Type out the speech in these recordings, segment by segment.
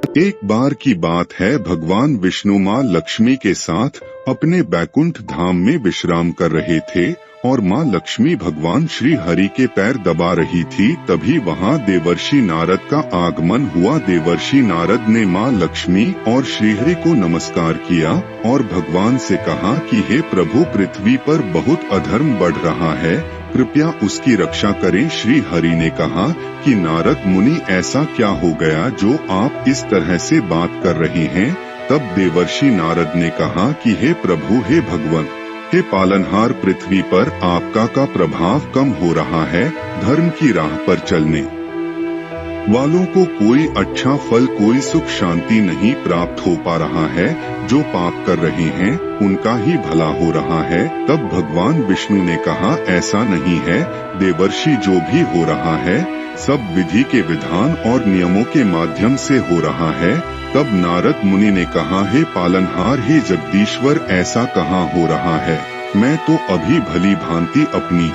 एक बार की बात है, भगवान विष्णु माँ लक्ष्मी के साथ अपने बैकुंठ धाम में विश्राम कर रहे थे और माँ लक्ष्मी भगवान श्री हरि के पैर दबा रही थी। तभी वहाँ देवर्षि नारद का आगमन हुआ। देवर्षि नारद ने माँ लक्ष्मी और श्रीहरि को नमस्कार किया और भगवान से कहा कि हे प्रभु, पृथ्वी पर बहुत अधर्म बढ़ रहा है, कृपया उसकी रक्षा करें। श्री हरि ने कहा कि नारद मुनि, ऐसा क्या हो गया जो आप इस तरह से बात कर रहे हैं? तब देवर्षि नारद ने कहा कि हे प्रभु, हे भगवान, हे पालनहार, पृथ्वी पर आपका का प्रभाव कम हो रहा है। धर्म की राह पर चलने वालों को कोई अच्छा फल, कोई सुख शांति नहीं प्राप्त हो पा रहा है। जो पाप कर रहे हैं उनका ही भला हो रहा है। तब भगवान विष्णु ने कहा, ऐसा नहीं है देवर्षि, जो भी हो रहा है सब विधि के विधान और नियमों के माध्यम से हो रहा है। तब नारद मुनि ने कहा, हे पालनहार, हे जगदीश्वर, ऐसा कहाँ हो रहा है? मैं तो अभी भली भांति अपनी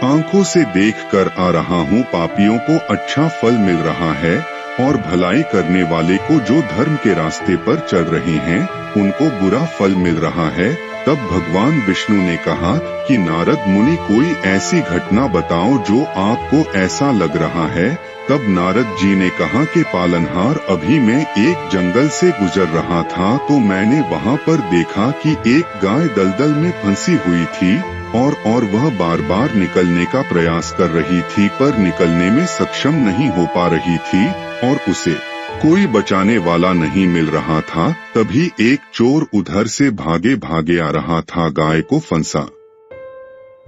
आंखों से देख कर आ रहा हूँ। पापियों को अच्छा फल मिल रहा है और भलाई करने वाले को, जो धर्म के रास्ते पर चल रहे हैं, उनको बुरा फल मिल रहा है। तब भगवान विष्णु ने कहा कि नारद मुनि, कोई ऐसी घटना बताओ जो आपको ऐसा लग रहा है। तब नारद जी ने कहा कि पालनहार, अभी मैं एक जंगल से गुजर रहा था तो मैंने वहाँ पर देखा कि एक गाय दलदल में फंसी हुई थी और वह बार बार निकलने का प्रयास कर रही थी, पर निकलने में सक्षम नहीं हो पा रही थी और उसे कोई बचाने वाला नहीं मिल रहा था। तभी एक चोर उधर से भागे भागे आ रहा था, गाय को फंसा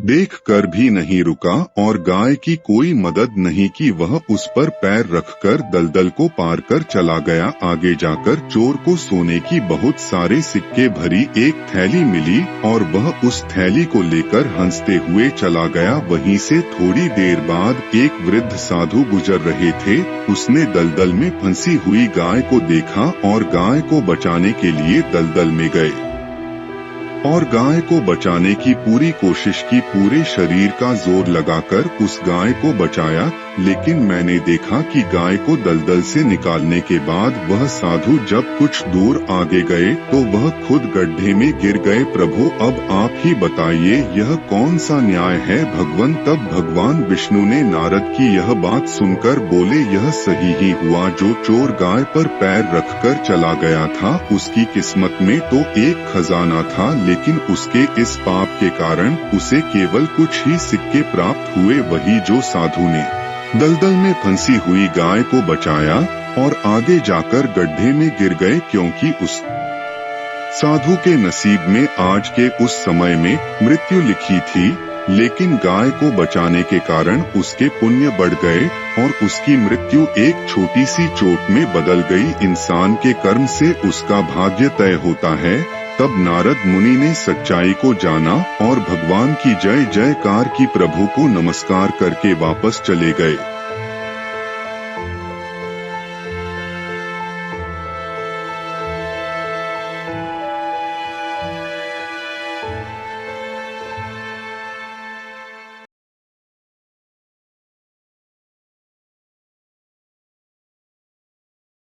देख कर भी नहीं रुका और गाय की कोई मदद नहीं की। वह उस पर पैर रखकर दलदल को पार कर चला गया। आगे जाकर चोर को सोने की बहुत सारे सिक्के भरी एक थैली मिली और वह उस थैली को लेकर हंसते हुए चला गया। वहीं से थोड़ी देर बाद एक वृद्ध साधु गुजर रहे थे। उसने दलदल में फंसी हुई गाय को देखा और गाय को बचाने के लिए दलदल में गए और गाय को बचाने की पूरी कोशिश की, पूरे शरीर का जोर लगाकर उस गाय को बचाया। लेकिन मैंने देखा कि गाय को दलदल से निकालने के बाद वह साधु जब कुछ दूर आगे गए तो वह खुद गड्ढे में गिर गए। प्रभु, अब आप ही बताइए, यह कौन सा न्याय है भगवान? तब भगवान विष्णु ने नारद की यह बात सुनकर बोले, यह सही ही हुआ। जो चोर गाय पर पैर रखकर चला गया था, उसकी किस्मत में तो एक खजाना था, लेकिन उसके इस पाप के कारण उसे केवल कुछ ही सिक्के प्राप्त हुए। वही जो साधु ने दलदल में फंसी हुई गाय को बचाया और आगे जाकर गड्ढे में गिर गए, क्योंकि उस साधु के नसीब में आज के उस समय में मृत्यु लिखी थी, लेकिन गाय को बचाने के कारण उसके पुण्य बढ़ गए और उसकी मृत्यु एक छोटी सी चोट में बदल गई। इंसान के कर्म से उसका भाग्य तय होता है। तब नारद मुनि ने सच्चाई को जाना और भगवान की जय जयकार की, प्रभु को नमस्कार करके वापस चले गए।